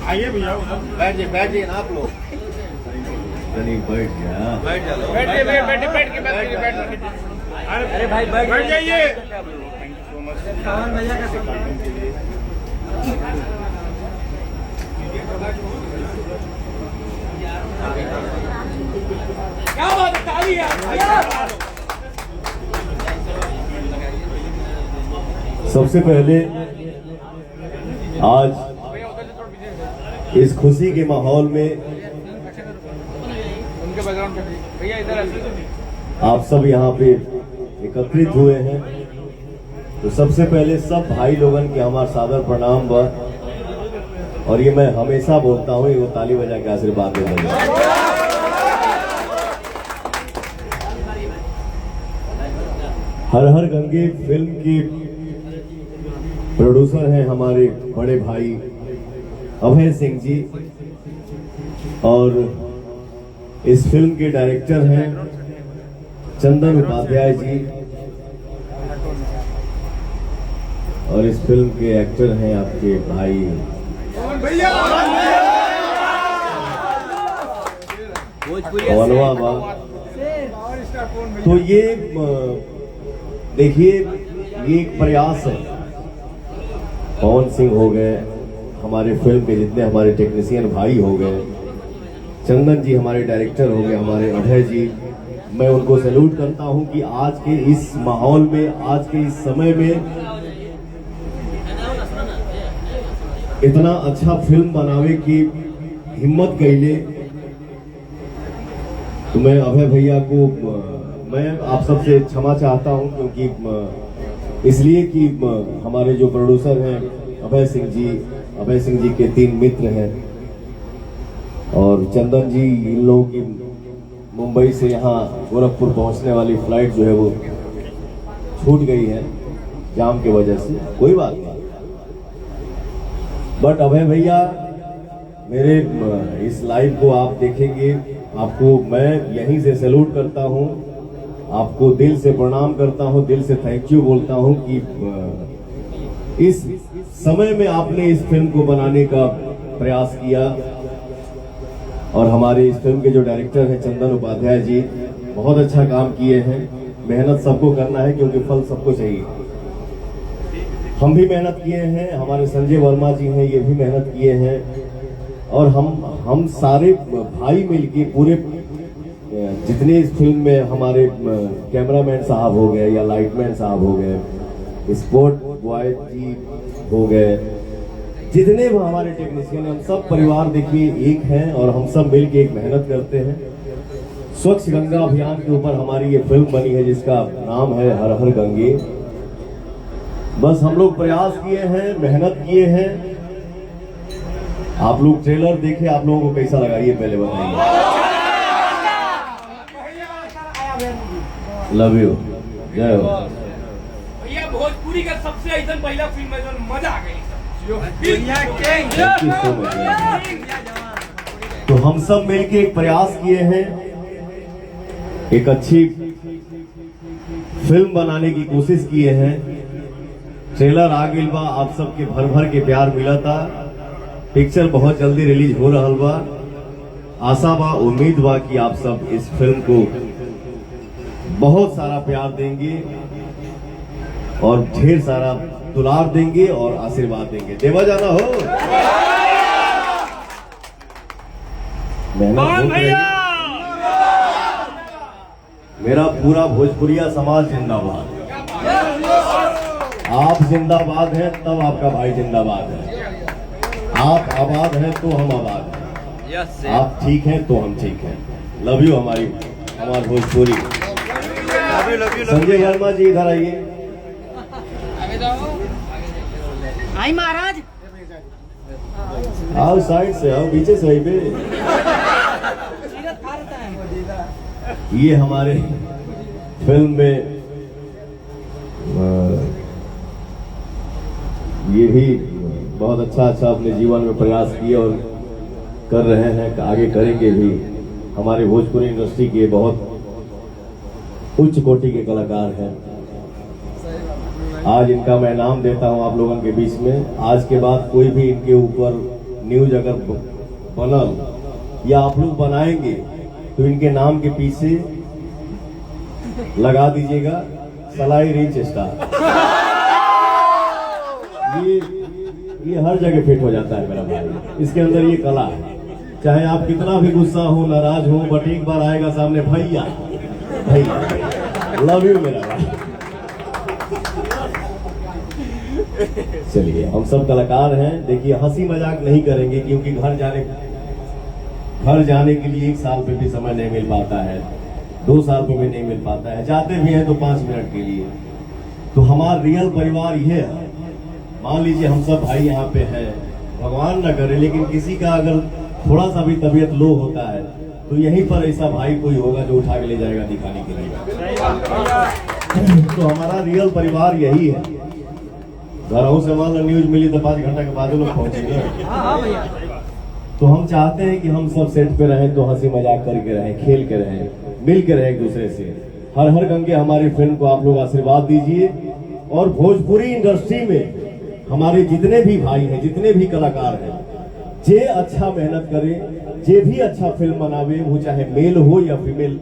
आइए भैया बैठ जाइए ना आप लोग। बैठ के अरे भाई बैठ जाइए। भैया क्या बात है, ताली है। सबसे पहले आज इस खुशी के माहौल में भैया इधर आप सब यहाँ पे एकत्रित हुए हैं, तो सबसे पहले सब भाई लोगन के हमारा सादर प्रणाम बा। और ये मैं हमेशा बोलता हूँ, वो ताली बजा के आशीर्वाद देते हैं। हर हर गंगे फिल्म की प्रोड्यूसर हैं हमारे बड़े भाई अभय सिंह जी, और इस फिल्म के डायरेक्टर हैं चंदन उपाध्याय जी, और इस फिल्म के एक्टर हैं आपके भाई पवनवा बा। तो ये देखिए, ये एक प्रयास है। पवन सिंह हो गए, हमारे फिल्म के जितने हमारे टेक्नीशियन भाई हो गए, चंदन जी हमारे डायरेक्टर हो गए, हमारे अभय जी, मैं उनको सैल्यूट करता हूं कि आज के इस माहौल में, आज के इस समय में इतना अच्छा फिल्म बनावे की हिम्मत कैले। तो मैं अभय भैया को मैं आप सबसे क्षमा चाहता हूं, क्योंकि इसलिए कि हमारे जो प्रोड्यूसर हैं अभय सिंह जी के 3 मित्र हैं, और चंदन जी, इन लोगों की मुंबई से यहाँ गोरखपुर पहुंचने वाली फ्लाइट जो है वो छूट गई है जाम की वजह से। कोई बात नहीं, बट अभय भैया मेरे इस लाइव को आप देखेंगे, आपको मैं यहीं से सैल्यूट करता हूं, आपको दिल से प्रणाम करता हूं, दिल से थैंक यू बोलता हूं कि इस समय में आपने इस फिल्म को बनाने का प्रयास किया। और हमारे इस फिल्म के जो डायरेक्टर हैं चंदन उपाध्याय जी, बहुत अच्छा काम किए हैं। मेहनत सबको करना है, क्योंकि फल सबको चाहिए। हम भी मेहनत किए हैं, हमारे संजय वर्मा जी हैं, ये भी मेहनत किए हैं, और हम सारे भाई मिलके पूरे जितने इस फिल्म में हमारे कैमरामैन साहब हो गए या लाइटमैन साहब हो गए, स्पोर्ट बॉय जी हो गए, जितने भी हमारे टेक्नीशियन, हम सब परिवार देखिए एक हैं, और हम सब मिलके एक मेहनत करते हैं। स्वच्छ गंगा अभियान के ऊपर हमारी ये फिल्म बनी है, जिसका नाम है हर हर गंगे। बस हम लोग प्रयास किए हैं, मेहनत किए हैं। आप लोग ट्रेलर देखे, आप लोगों को कैसा लगा ये पहले बताइए। लव यू, जय हो। भैया भोजपुरी का सबसे ऐसा पहला फिल्म है जो मजा आ गई। तो हम सब मिलके एक प्रयास किए हैं, एक अच्छी फिल्म बनाने की कोशिश किए हैं। ट्रेलर आ गई बा, आप सबके भर भर के प्यार मिला था। पिक्चर बहुत जल्दी रिलीज हो रहा बा। आशा बा, उम्मीद बा कि आप सब इस फिल्म को बहुत सारा प्यार देंगे और ढेर सारा दुलार देंगे और आशीर्वाद देंगे। देवा जाना हो, मेहनत मेरा पूरा भोजपुरिया समाज जिंदाबाद। आप जिंदाबाद हैं तब आपका भाई जिंदाबाद है। आप आबाद हैं तो हम आबाद हैं। आप ठीक हैं तो हम ठीक हैं। लव यू हमारे भोजपुरी। संजय वर्मा जी इधर आइए। आई महाराज, आओ साइड से, आओ पीछे से। ये हमारे फिल्म में ये भी बहुत अच्छा अपने जीवन में प्रयास किए और कर रहे हैं, आगे करेंगे भी। हमारे भोजपुरी इंडस्ट्री के बहुत उच्च कोटि के कलाकार हैं। आज इनका मैं नाम देता हूं आप लोगों के बीच में। आज के बाद कोई भी इनके ऊपर न्यूज अगर बनल या आप लोग बनाएंगे तो इनके नाम के पीछे लगा दीजिएगा सलाई रिच स्टार। ये हर जगह फिट हो जाता है मेरा भाई, इसके अंदर ये कला है। चाहे आप कितना भी गुस्सा हो, नाराज हो, बट एक बार आएगा सामने भैया भैया, लव यू मेरा भाई। चलिए हम सब कलाकार हैं, देखिए हंसी मजाक नहीं करेंगे क्योंकि घर जाने के लिए 1 साल पे भी समय नहीं मिल पाता है, 2 साल पे भी नहीं मिल पाता है, जाते भी हैं तो 5 मिनट के लिए। तो हमारा रियल परिवार ये है। मान लीजिए हम सब भाई यहाँ पे हैं, भगवान ना करे लेकिन किसी का अगर थोड़ा सा भी तबीयत लो होता है तो यहीं पर ऐसा भाई कोई होगा जो उठा के ले जाएगा दिखाने के लिए। तो हमारा रियल परिवार यही है। घरों से मान लो न्यूज मिली तो 5 घंटा के बाद लोग पहुंचेंगे। तो हम चाहते हैं कि हम सब सेट पे रहें तो हंसी मजाक करके रहें, खेल के रहें, मिल के रहें एक दूसरे से। हर हर गंगे हमारी फिल्म को आप लोग आशीर्वाद दीजिए। और भोजपुरी इंडस्ट्री में हमारे जितने भी भाई हैं, जितने भी कलाकार हैं, जे अच्छा मेहनत करे, जे भी अच्छा फिल्म बनावे, वो चाहे मेल हो या फीमेल,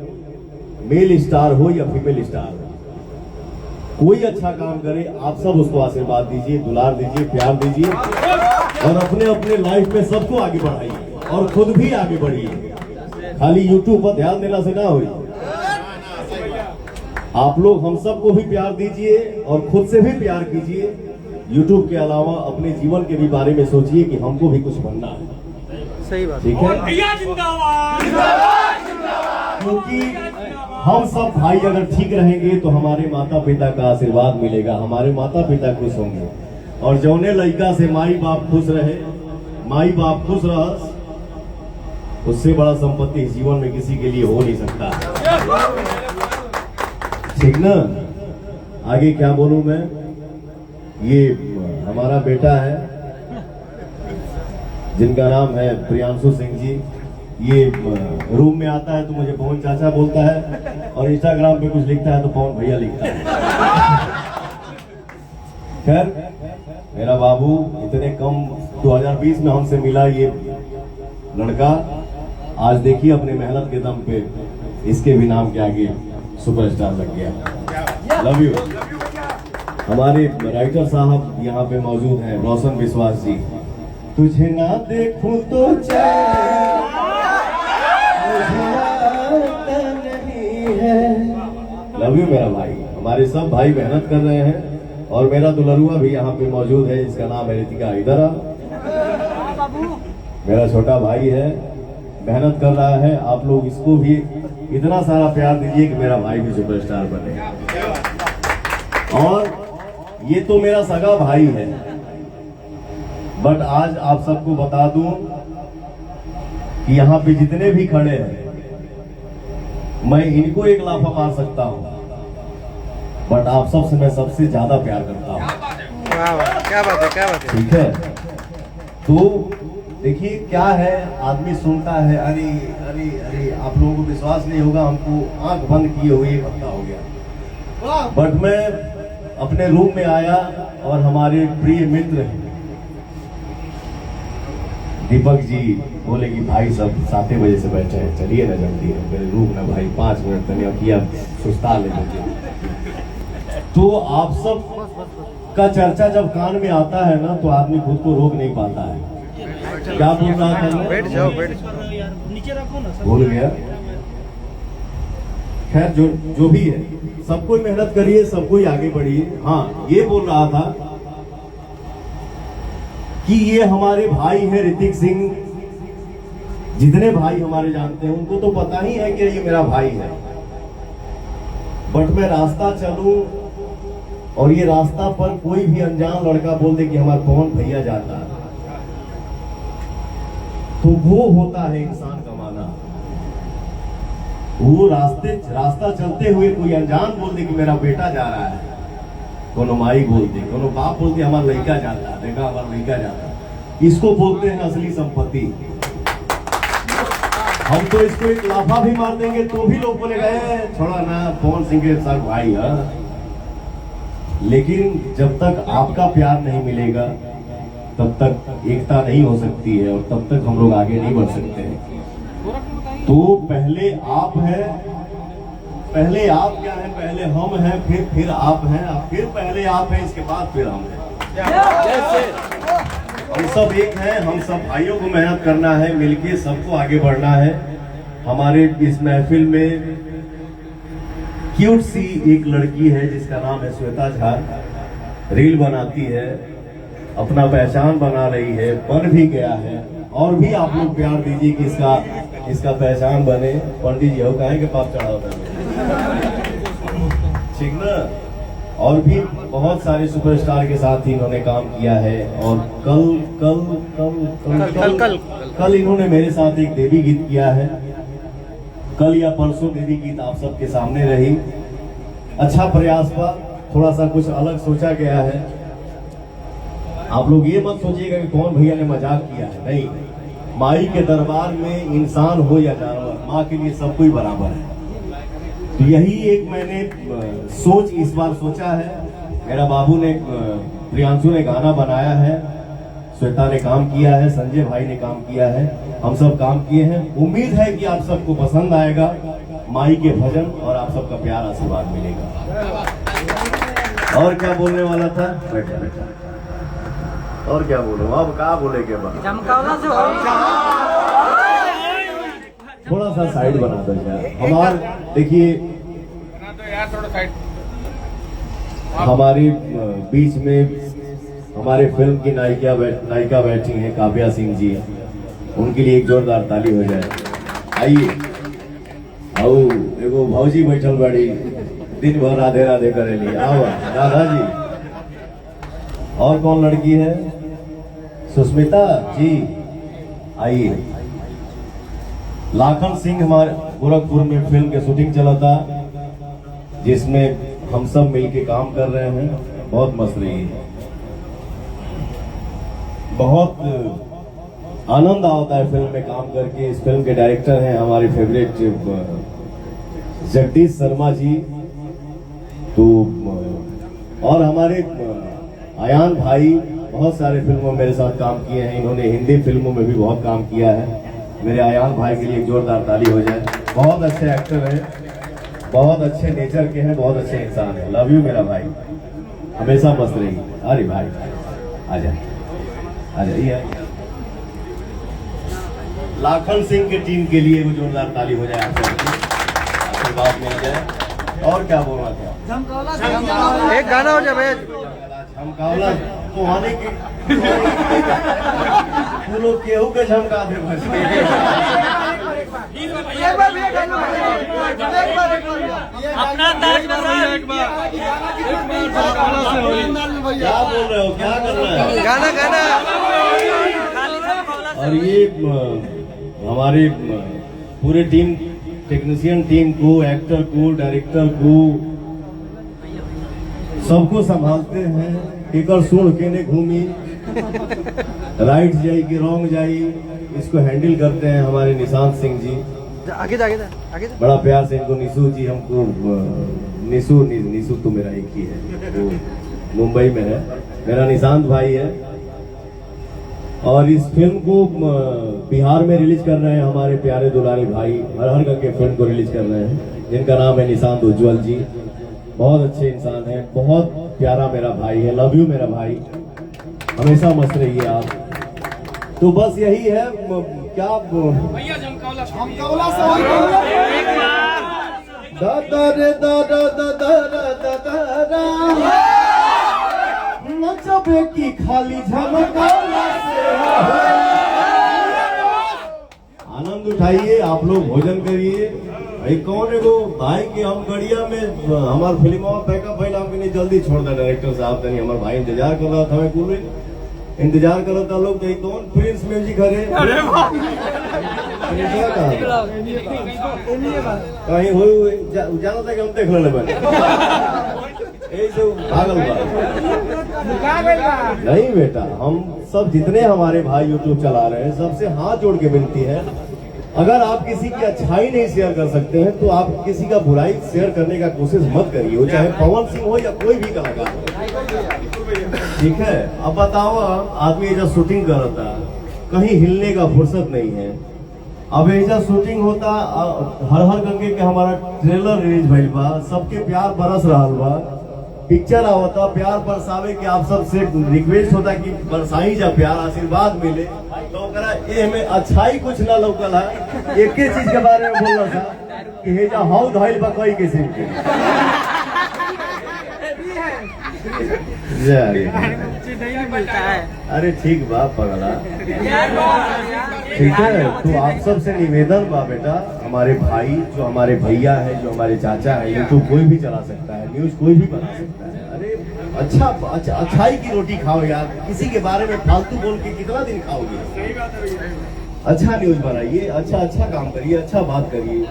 मेल स्टार हो या फीमेल स्टार हो, कोई अच्छा काम करे, आप सब उसको आशीर्वाद दीजिए, दुलार दीजिए, प्यार दीजिए और अपने अपने लाइफ में सबको आगे बढ़ाइए और खुद भी आगे बढ़िए। खाली यूट्यूब पर ध्यान देना से ना हो। आप लोग हम सबको भी प्यार दीजिए और खुद से भी प्यार कीजिए। यूट्यूब के अलावा अपने जीवन के भी बारे में सोचिए कि हमको भी कुछ बनना है। सही बात। ठीक है, भैया जिंदाबाद। क्योंकि हम सब भाई अगर ठीक रहेंगे तो हमारे माता पिता का आशीर्वाद मिलेगा, हमारे माता पिता खुश होंगे। और जौने लड़का से माई बाप खुश रहे, माई बाप खुश रह, उससे बड़ा संपत्ति जीवन में किसी के लिए हो नहीं सकता। ठीक ना? आगे क्या बोलूं मैं? ये हमारा बेटा है जिनका नाम है प्रियांशु सिंह जी। ये रूम में आता है तो मुझे पवन चाचा बोलता है और इंस्टाग्राम पे कुछ लिखता है तो पवन भैया लिखता है। खैर मेरा बाबू इतने कम 2020 में हमसे मिला ये लड़का, आज देखिए अपने मेहनत के दम पे इसके भी नाम के आगे सुपरस्टार लग गया। Love you. हमारे राइटर साहब यहाँ पे मौजूद हैं, रोशन विश्वास जी। तुझे ना देखूं तो नहीं है। लव यू मेरा भाई। हमारे सब भाई मेहनत कर रहे हैं और मेरा दुलरुआ भी यहाँ पे मौजूद है, इसका नाम है ऋतिका। इधर मेरा छोटा भाई है, मेहनत कर रहा है। आप लोग इसको भी इतना सारा प्यार दीजिए कि मेरा भाई भी सुपरस्टार बने। और ये तो मेरा सगा भाई है, बट आज आप सबको बता दूं कि यहाँ पे जितने भी खड़े हैं, मैं इनको एक लाफा मार सकता हूँ, बट आप सबसे मैं सबसे ज्यादा प्यार करता हूँ। क्या बात है, क्या बात है। ठीक है, तो देखिए क्या है, आदमी सुनता है अरे अरे अरे, आप लोगों को विश्वास नहीं होगा, हमको आंख बंद किए हुए 1 हफ्ता हो गया। बट मैं अपने रूम में आया और हमारे प्रिय मित्र दीपक जी बोले कि भाई सब 7 बजे से बैठे हैं, चलिए ना जल्दी है। मेरे रूम ना भाई 5 मिनट तक किया, सुस्ता ले लीजिए। तो आप सब का चर्चा जब कान में आता है ना तो आदमी खुद को रोक नहीं पाता है। क्या बोल रहा था? बैठ जाओ, बैठ जाओ, नीचे रखो ना। भूल गया। खैर जो भी है, सबको मेहनत करिए, सबको ही आगे बढ़िए। हाँ, ये बोल रहा था कि ये हमारे भाई हैं ऋतिक सिंह। जितने भाई हमारे जानते हैं उनको तो पता ही है कि ये मेरा भाई है, बट मैं रास्ता चलूं और ये रास्ता पर कोई भी अनजान लड़का बोल दे कि हमारा पवन भैया जाता है, तो वो होता है इंसान कमाना। वो रास्ता चलते हुए कोई अनजान बोल दे कि मेरा बेटा जा रहा है, कोनो माई बोलती, कोनो बाप बोलती हमारा लड़का जाता है, देखा हमारा लड़का जाता है, इसको बोलते हैं असली संपत्ति। हम तो इसको एक लाफा भी मार देंगे तो भी लोग बोले गए छोड़ा ना, पवन सिंह के साथ भाई है। लेकिन जब तक आपका प्यार नहीं मिलेगा तब तक एकता नहीं हो सकती है और तब तक हम लोग आगे नहीं बढ़ सकते हैं। तो पहले आप हैं, पहले आप क्या हैं, पहले हम हैं, फिर आप हैं, फिर पहले आप हैं, इसके बाद फिर हम हैं। हम सब एक हैं, हम सब भाइयों को मेहनत करना है, मिलके सबको आगे बढ़ना है। हमारे इस महफिल में क्यूट सी एक लड़की है जिसका नाम है श्वेता झा, रील बनाती है, अपना पहचान बना रही है, बन भी गया है। और भी आप लोग प्यार दीजिए कि इसका पहचान बने। पंडित जी हो कहे के पाप चढ़ा होता है, ठीक ना। और भी बहुत सारे सुपरस्टार के साथ ही इन्होंने काम किया है। और कल इन्होंने मेरे साथ एक देवी गीत किया है। कल या परसों देवी गीत आप सबके सामने रही। अच्छा प्रयास पर थोड़ा सा कुछ अलग सोचा गया है। आप लोग ये मत सोचिएगा कि कौन भैया ने मजाक किया है, नहीं। माई के दरबार में इंसान हो या जानवर, माँ के लिए सब कोई बराबर है। तो यही एक मैंने सोच इस बार सोचा है। मेरा बाबू ने, प्रियांशु ने गाना बनाया है, श्वेता ने काम किया है, संजय भाई ने काम किया है, हम सब काम किए हैं। उम्मीद है कि आप सबको पसंद आएगा माई के भजन और आप सबका प्यार आशीर्वाद मिलेगा। और क्या बोलने वाला था, बैठा और क्या बोलूं, अब क्या बोले के बाद थोड़ा सा साइड बना दो यार। हमारे देखिए हमारे बीच में हमारे फिल्म की नायिका बैठी हैं काव्या सिंह जी, उनके लिए एक जोरदार ताली हो जाए। आइए। आओ एगो भौजी बैठल बड़ी, दिन भर राधे राधे करेली। आओ राधा जी। और कौन लड़की है, सुष्मिता जी, आइए। लाखन सिंह हमारे गोरखपुर में फिल्म के शूटिंग चला था, जिसमें हम सब मिलके काम कर रहे हैं। बहुत मस्त रही है, बहुत आनंद आता है फिल्म में काम करके। इस फिल्म के डायरेक्टर हैं हमारे फेवरेट जगदीश शर्मा जी। तो और हमारे आयान भाई बहुत सारे फिल्मों में मेरे साथ काम किए हैं। इन्होंने हिंदी फिल्मों में भी बहुत काम किया है। मेरे आयान भाई के लिए एक जोरदार ताली हो जाए। बहुत अच्छे एक्टर हैं, बहुत अच्छे नेचर के हैं, बहुत अच्छे इंसान हैं। लव यू मेरा भाई, हमेशा मस्त रहिए। अरे भाई आ जाइए। लाखन सिंह के टीम के लिए वो जोरदार ताली हो जाए, आप सबकी आशीर्वाद मिल जाए। और क्या बोलना था, एक गाना हो जाए भैया। झमकावला तो आने के तू लोग केहू के झमका दे बस। अपना ताज बनाओ एक बार। क्या बोल रहे हो, क्या कर रहे हैं, गाना और ये हमारे पूरे टीम, टेक्नीशियन टीम को, एक्टर को, डायरेक्टर को, सबको संभालते हैं। टिकर सुन के ने घूमी, राइट जाई कि रॉन्ग जाई, इसको हैंडल करते हैं हमारे निशांत सिंह जी। आगे जा बड़ा प्यार से इनको निशु जी, हमको निशु तो मेरा एक ही है, वो मुंबई में है। मेरा निशांत भाई है। और इस फिल्म को बिहार में रिलीज कर रहे हैं हमारे प्यारे दुलारे भाई, हर करके फिल्म को रिलीज कर रहे हैं, जिनका नाम है निशांत उज्जवल जी। बहुत अच्छे इंसान है, बहुत प्यारा मेरा भाई है। लव यू मेरा भाई, हमेशा मस्त रहिए आप। तो बस यही है। क्या भैया झमकावला दादा रे दादा दादा दादा नचबे की खाली झमकावला से। आनंद उठाइए, आप लोग भोजन करिए। भाई कौन है वो भाई की हम गड़िया में हमार फिल्म पैकअप भइल, हम नहीं जल्दी छोड़ दे डायरेक्टर साहब। तनी हमार भाई इंतजार कर रहा था, हमें कुल इंतजार कर रहा था लोग। कहीं कौन प्रिंस म्यूजिक हरे कहीं हुई जाना था कि हम देख ले बने भागल नहीं बेटा। हम सब जितने हमारे भाई यूट्यूब चला रहे हैं, सबसे हाथ जोड़ के विनती है अगर आप किसी की अच्छाई नहीं शेयर कर सकते हैं तो आप किसी का बुराई शेयर करने का कोशिश मत करिए, वो चाहे पवन सिंह हो या कोई भी कलाकार हो। ठीक है, अब बताओ, आदमी जब शूटिंग कर रहा था, कहीं हिलने का फुर्सत नहीं है। अब ऐसा शूटिंग होता, हर हर गंगे के हमारा ट्रेलर रिलीज भइल बा, सबके प्यार बरस रहा बा, पिक्चर आवता, प्यार बरसावे के आप सबसे रिक्वेस्ट होता कि बरसाई जा प्यार, आशीर्वाद मिले, तो ओकरा ए में अच्छाई कुछ ना लौकल है। एक ही चीज के बारे में बोलना था कि हेजा हाउ धइल बा कई किस्म के। अरे ठीक बा पगला, ठीक है। तो आप सबसे निवेदन बा बेटा, हमारे भाई जो हमारे भैया है, जो हमारे चाचा है, यूट्यूब कोई भी चला सकता है, न्यूज कोई भी बना सकता है। अरे अच्छाई की रोटी खाओ यार, किसी के बारे में फालतू बोल के कितना दिन खाओगे। अच्छा न्यूज बनाइए, अच्छा काम करिए, अच्छा बात करिए,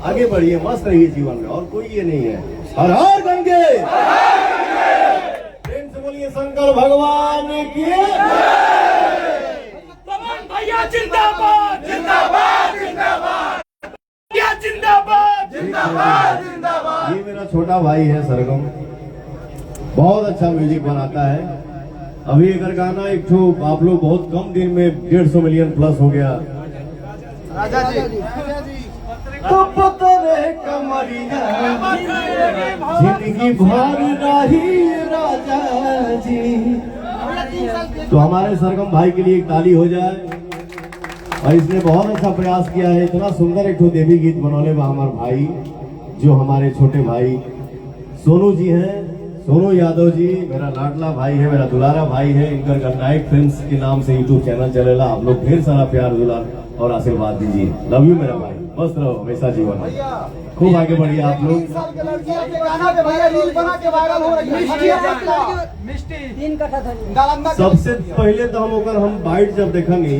आगे बढ़िए, मस्त रहिए जीवन में, और कोई ये नहीं है। हर हर गंगे, प्रेम से बोलिए शंकर भगवान की। पवन भैया जिंदाबाद जिंदाबाद जिंदाबाद, भैया जिंदाबाद जिंदाबाद जिंदाबाद। ये मेरा छोटा भाई है सरगम, बहुत अच्छा म्यूजिक बनाता है। अभी अगर गाना एक ठो आप लोग बहुत कम दिन में 150 मिलियन प्लस हो गया। राजा जी तो पतरे कमरिया जिंदगी भर रही राजा जी। तो हमारे सरगम भाई के लिए एक ताली हो जाए। और इसने बहुत अच्छा प्रयास किया है, इतना सुंदर एक ठो देवी गीत बनौले बा हमारे भाई, जो हमारे छोटे भाई सोनू जी हैं, सोनू यादव जी मेरा लाडला भाई है, मेरा दुलारा भाई है। इनका गन्नाइट फिल्म्स के नाम से यूट्यूब चैनल चलेला, आप लोग ढेर सारा प्यार दुलार और आशीर्वाद दीजिए। लव यू मेरा भाई, मस्त रहो हमेशा जीवन में, खूब आगे बढ़िए आप लोग। सबसे पहले तो हम बाइट जब देखेंगे,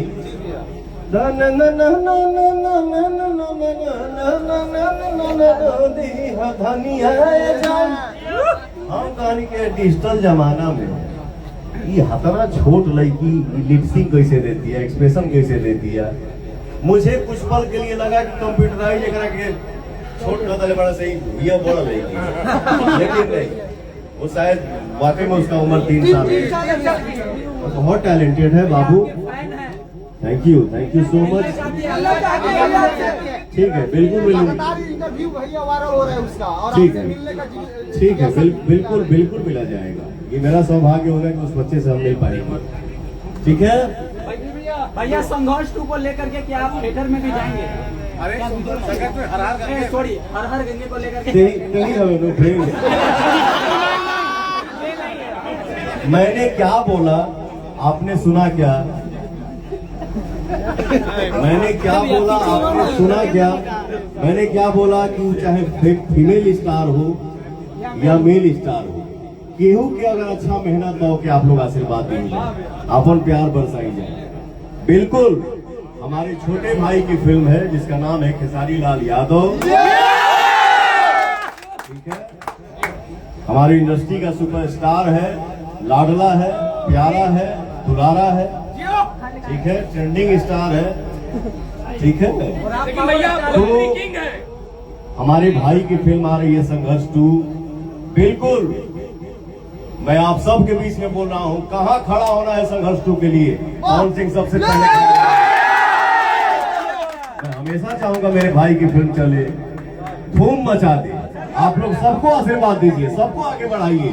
हम कहानी के डिजिटल जमाना में ये हतरा छोट लड़की लिपसिंग कैसे देती है, एक्सप्रेशन कैसे देती है। मुझे कुछ पल के लिए लगा कि कंप्यूटराइज एकरा के छोट कदल बड़ा सही ये बड़ा लड़की, लेकिन नहीं, वो शायद वाकई में उसका उम्र 3 साल है। बहुत टैलेंटेड है बाबू, थैंक यू सो मच। ठीक है, बिल्कुल ठीक है, बिल्कुल मिला जाएगा। ये मेरा सौभाग्य होगा कि उस बच्चे से हम मिल पाएंगे। ठीक है भैया, संघर्ष 2 को लेकर के क्या आप थिएटर में भी जाएंगे? अरे सॉरी, हर हर गंगे को लेकर के मैंने क्या बोला, आपने सुना क्या? मैंने क्या बोला, आपने सुना क्या? मैंने क्या बोला कि चाहे फीमेल स्टार हो या मेल स्टार हो, केहू के अगर अच्छा मेहनत हो के आप लोग आशीर्वाद देंगे, अपन प्यार बरसाई जाए। बिल्कुल हमारे छोटे भाई की फिल्म है जिसका नाम है खेसारी लाल यादव। ठीक है, हमारी इंडस्ट्री का सुपरस्टार है, लाडला है, प्यारा है, दुलारा है, ठीक है, ट्रेंडिंग स्टार है। ठीक है, तो हमारे भाई की फिल्म आ रही है संघर्ष 2। बिल्कुल मैं आप सब के बीच में बोल रहा हूं, कहां खड़ा होना है संघर्ष 2 के लिए? पवन सिंह सबसे पहले। मैं हमेशा चाहूंगा मेरे भाई की फिल्म चले, धूम मचा दे। आप लोग सबको आशीर्वाद दीजिए, सबको आगे बढ़ाइए,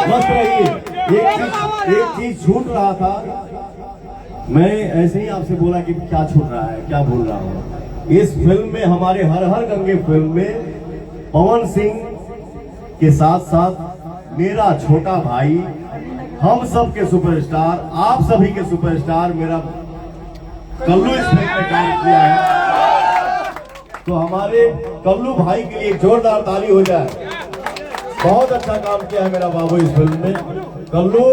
मस्त रहिए। एक चीज छूट रहा था, मैं ऐसे ही आपसे बोला कि क्या छूट रहा है, क्या बोल रहा हूँ। इस फिल्म में, हमारे हर हर गंगे फिल्म में पवन सिंह के साथ साथ मेरा छोटा भाई, हम सब के सुपरस्टार, आप सभी के सुपरस्टार मेरा कल्लू इस फिल्म में काम किया है। तो हमारे कल्लू भाई के लिए जोरदार ताली हो जाए। बहुत अच्छा काम किया है मेरा बाबू इस फिल्म में। कल्लू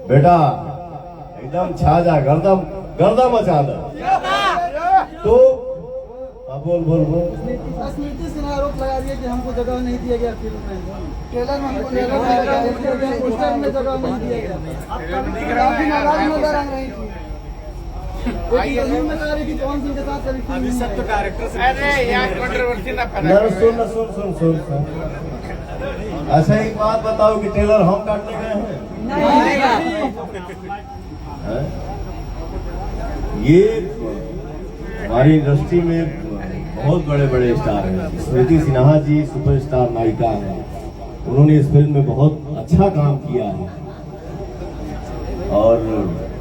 बेटा एकदम छा जा, गर्दा मचा दे। तो बोल स्मृति सिन्हा आरोप लगा दिया कि हमको जगह नहीं दिया गया फिल्म में, ट्रेलर में हमको जगह पोस्टर में जगह नहीं दिया गया। काफी नाराज नजर आ रही थी। इंटरव्यू में कह रही थी पवन सिंह के साथ कभी फिल्म सब तो डायरेक्टर से अरे यार कंट्रोवर्सी ना पैदा ना सुन अच्छा एक बात बताओ कि टेलर हम काटने गए हैं? हैं? ये हमारी इंडस्ट्री में बहुत बड़े बड़े स्टार हैं। स्मृति सिन्हा जी सुपरस्टार नायिका हैं, उन्होंने इस फिल्म में बहुत अच्छा काम किया है और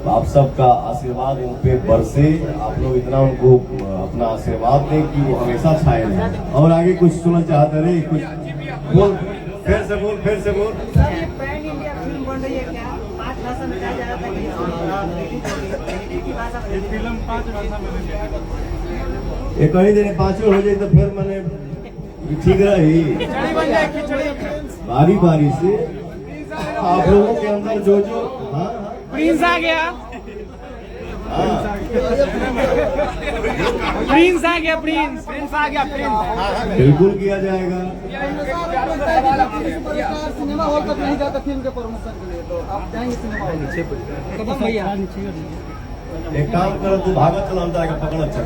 आप सबका आशीर्वाद उन पे बरसे। आप लोग इतना उनको अपना आशीर्वाद दें कि वो हमेशा छाए रहें। और आगे कुछ सुनना चाहते रहे कुछ बोल, फिर से बोल। सर ये पैन इंडिया फिल्म बन रही है क्या? 5 भाषा में कहा जा रहा था कि फिल्म 5 भाषा में ये कहीं दिन 5 हो जाए तो फिर मैंने ठीक रही। बारी बारी से आप लोगों के अंदर जो हाँ प्रिंस आ गया, हाँ प्रिंस आ गया। बिल्कुल किया जाएगा। सिनेमा हॉल तक नहीं जाता फिल्म के प्रमोशन के लिए, तो आप जाएंगे सिनेमा हॉल? भैया एक काम करो तू भागत चला जाएगा पकड़ अच्छा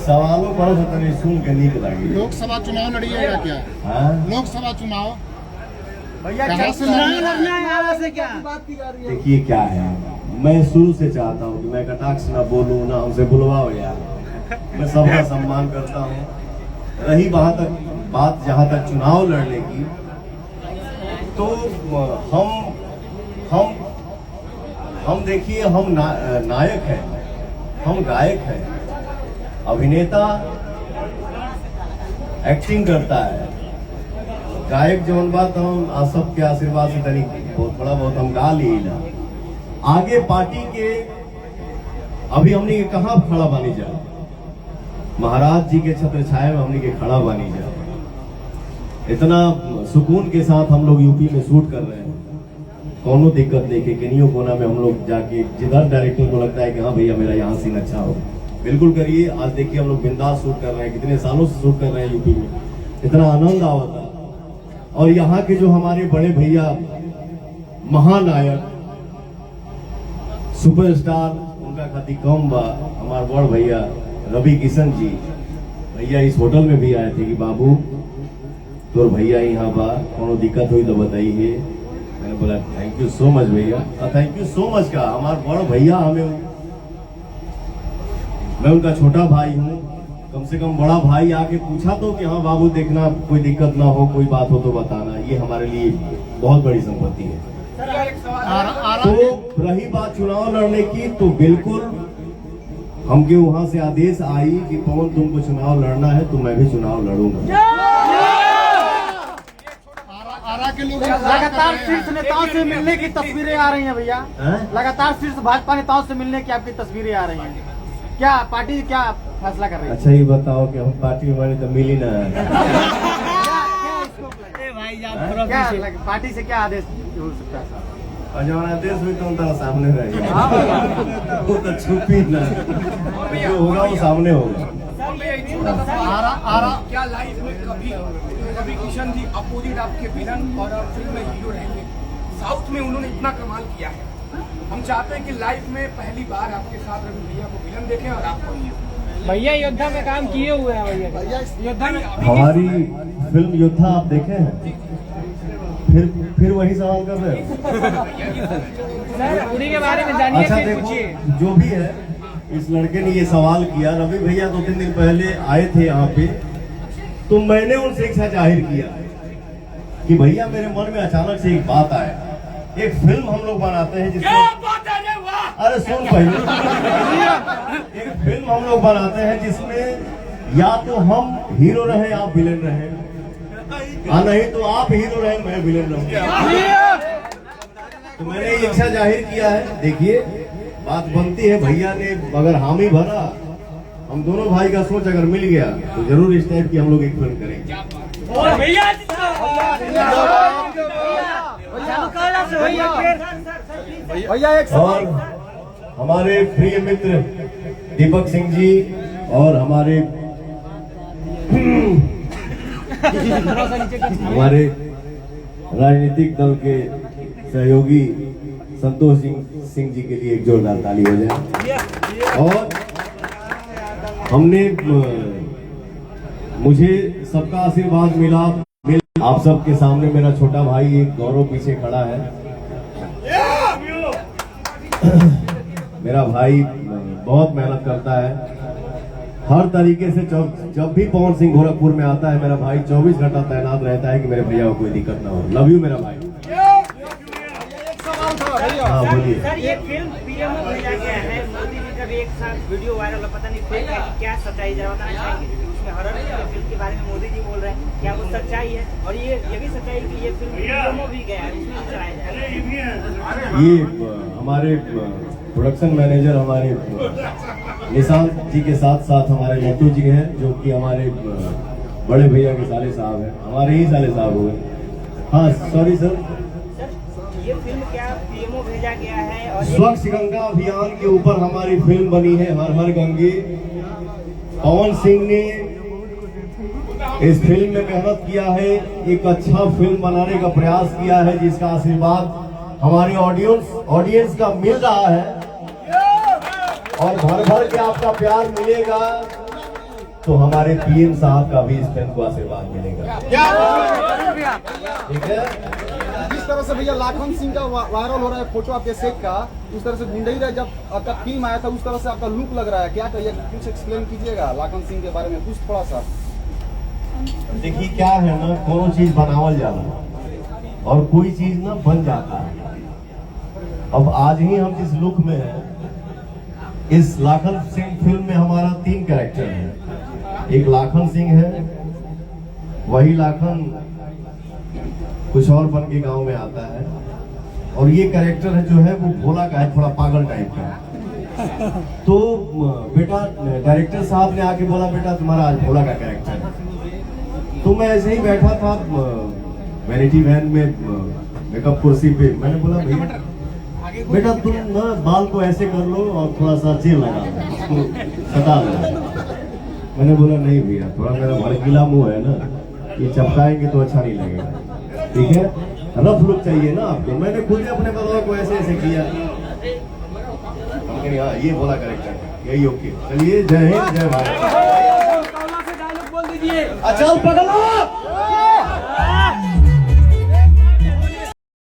सवालों करो तो नहीं सुन के नीक लगी। लोकसभा चुनाव लड़िएगा क्या? हाँ लोकसभा चुनाव भैया कहाँ से लड़ना है यहाँ से क्या? बात की जा रही है। देखिए क्या है, मैं शुरू से चाहता हूँ कि मैं कटाक्ष ना बोलूँ ना हमसे बुलवाओ यार। मैं सबका सम्मान करता हूँ। रही बात जहाँ तक चुनाव लड़ने की, तो हम देखिए हम नायक हैं, हम गायक हैं, अभिनेता एक्टिंग करता है, गायक जौन बात हम सब के आशीर्वाद से तनी बहुत थोड़ा बहुत हम गा ली ना। आगे पार्टी के अभी हमने के कहाँ खड़ा बानी जा, महाराज जी के छत्र छाया में हमने के खड़ा बानी जा। इतना सुकून के साथ हम लोग यूपी में शूट कर रहे हैं, कोनो दिक्कत नहीं कि किनियो कोना में हम लोग जाके जिधर डायरेक्टर को लगता है कि हाँ भैया मेरा यहाँ सीन अच्छा हो बिल्कुल करिए। आज देखिए हम लोग बिंदास शूट कर रहे हैं, कितने सालों से शूट कर रहे हैं यूपी में, इतना आनंद आवता है। और यहाँ के जो हमारे बड़े भैया महानायक सुपरस्टार, उनका खाती कम बा, हमारे बड़ भैया रवि किशन जी भैया इस होटल में भी आए थे कि बाबू तोर भैया यहाँ बा, कोनो दिक्कत हुई तो बताइए। मैंने बोला थैंक यू सो मच भैया। थैंक यू सो मच का, हमारे बड़ भैया मैं उनका छोटा भाई हूँ, कम से कम बड़ा भाई आके पूछा तो कि हाँ बाबू देखना कोई दिक्कत ना हो, कोई बात हो तो बताना, ये हमारे लिए बहुत बड़ी संपत्ति है। तो रही बात चुनाव लड़ने की, तो बिल्कुल हमके वहां से आदेश आई कि पवन तुमको चुनाव लड़ना है तो मैं भी चुनाव लड़ूंगा। आरा के लोग लगातार शीर्ष नेताओं से मिलने की तस्वीरें आ रही हैं भैया, लगातार शीर्ष भाजपा नेताओं से मिलने की आपकी तस्वीरें आ रही हैं, क्या पार्टी क्या फैसला कर रही है? अच्छा ये बताओ कि हम पार्टी में बने तो मिली ना क्या पार्टी से क्या आदेश हो सकता है? और जब आदेश हुई तो उनका सामने रहेगा, वो तो छुपी ना, जो होगा वो सामने होगा। क्या लाइफ में कभी किशन जी अपोजिट आपके विलन और आप फिल्म में हीरो रहेंगे? साउथ में उन्होंने इतना कमाल किया है, हम चाहते हैं कि लाइफ में पहली बार आपके साथ रवि भैया को विलन देखें और आपको हीरो। भैया योद्धा में काम किए हुए हैं भैया, योद्धा में हमारी फिल्म योद्धा आप देखे हैं? फिर वही सवाल कर रहे हो? सर उन्हीं के बारे में जानिए, अच्छा फिर पूछिए। देखो जो भी है, इस लड़के ने ये सवाल किया, रवि भैया 2-3 दिन पहले आए थे यहाँ पे, तो मैंने उनसे इच्छा जाहिर किया कि भैया मेरे मन में अचानक से एक बात आया, एक फिल्म हम लोग बनाते हैं जिसमें, अरे सुन पहले, एक फिल्म हम लोग बनाते हैं जिसमें या तो हम हीरो रहे आप विलेन रहे, नहीं तो आप हीरो रहे मैं विलेन रहूं। तो मैंने ये इच्छा जाहिर किया है। देखिए बात बनती है, भैया ने अगर हामी भरा, हम दोनों भाई का सोच अगर मिल गया तो जरूर इस टाइप की हम लोग एक फिल्म करेंगे। और भैया भैया एक और हमारे प्रिय मित्र दीपक सिंह जी और हमारे राजनीतिक दल के सहयोगी संतोष सिंह जी के लिए एक जोरदार ताली हो जाए। और हमने मुझे सबका आशीर्वाद मिला। आप सबके सामने मेरा छोटा भाई एक गौरव पीछे खड़ा है। मेरा भाई बहुत मेहनत करता है हर तरीके से। जब भी पवन सिंह गोरखपुर में आता है मेरा भाई 24 घंटा तैनात रहता है कि मेरे भैया को कोई दिक्कत ना हो। लव यू मेरा भाई। हाँ बोलिए सर, ये फिल्म पीएमओ भेजा गया है, मोदी जी का भी एक साथ वीडियो वायरल, पता नहीं फेक है क्या सच्चाई, जरा बताना चाहेंगे? उसमें हॉरर फिल्म के बारे में मोदी जी बोल रहे हैं, क्या वो सच्चाई है? और ये भी सच्चाई है कि ये फिल्म पीएमओ भी गया है, उसमें भी चलाया जाएगा। ये हमारे प्रोडक्शन मैनेजर हमारे निशांत जी के साथ साथ हमारे लट्टू जी हैं, जो कि हमारे बड़े भैया के साले साहब हैं, हमारे ही साले साहब हुए। हाँ सॉरी सर, ये फिल्म क्या पीएमओ भेजा गया है? और स्वच्छ गंगा अभियान के ऊपर हमारी फिल्म बनी है हर हर गंगे। पवन सिंह ने इस फिल्म में मेहनत किया है, एक अच्छा फिल्म बनाने का प्रयास किया है, जिसका आशीर्वाद हमारे ऑडियंस का मिल रहा है। और भर भर के आपका प्यार मिलेगा तो हमारे पीएम साहब का भी इस फिल्म को आशीर्वाद मिलेगा। ठीक है। जिस तरह से भैया लाखन सिंह का वायरल हो रहा है फोटो आपके सेट का, उस तरह से गुंडई रहे जब आपका फिल्म आया था उस तरह से आपका लुक लग रहा है, क्या कहिए, कुछ एक्सप्लेन कीजिएगा लाखन सिंह के बारे में कुछ थोड़ा सा। देखिए क्या है ना, कोनो चीज बनावल जाला और कोई चीज ना बन जाता है। अब आज ही हम जिस लुक में हैं, इस लाखन सिंह फिल्म में हमारा 3 कैरेक्टर है। एक लाखन सिंह है, वही लाखन कुछ और बन के गांव में आता है, और ये कैरेक्टर है जो है वो भोला का है, थोड़ा पागल टाइप का। तो बेटा डायरेक्टर साहब ने आके बोला बेटा तुम्हारा आज भोला का कैरेक्टर है। तो मैं ऐसे ही बैठा था वैनिटी वैन में मेकअप कुर्सी पे, मैंने बोला भैया बेटा तुम ना बाल को ऐसे कर लो और थोड़ा सा जेल लगा लो, सटा लो। मैंने बोला नहीं भैया, थोड़ा मेरा भड़कीला मुंह है ना, ये चपकाएंगे तो अच्छा नहीं लगेगा। ठीक है, रफ लुक चाहिए ना आपको। मैंने खुद अपने बदलाव को ऐसे ऐसे किया। हाँ ये बोला कैरेक्टर यही ओके। चलिए जय हिंद जय भारत। से डायलॉग बोल दीजिए। अच्छा पगला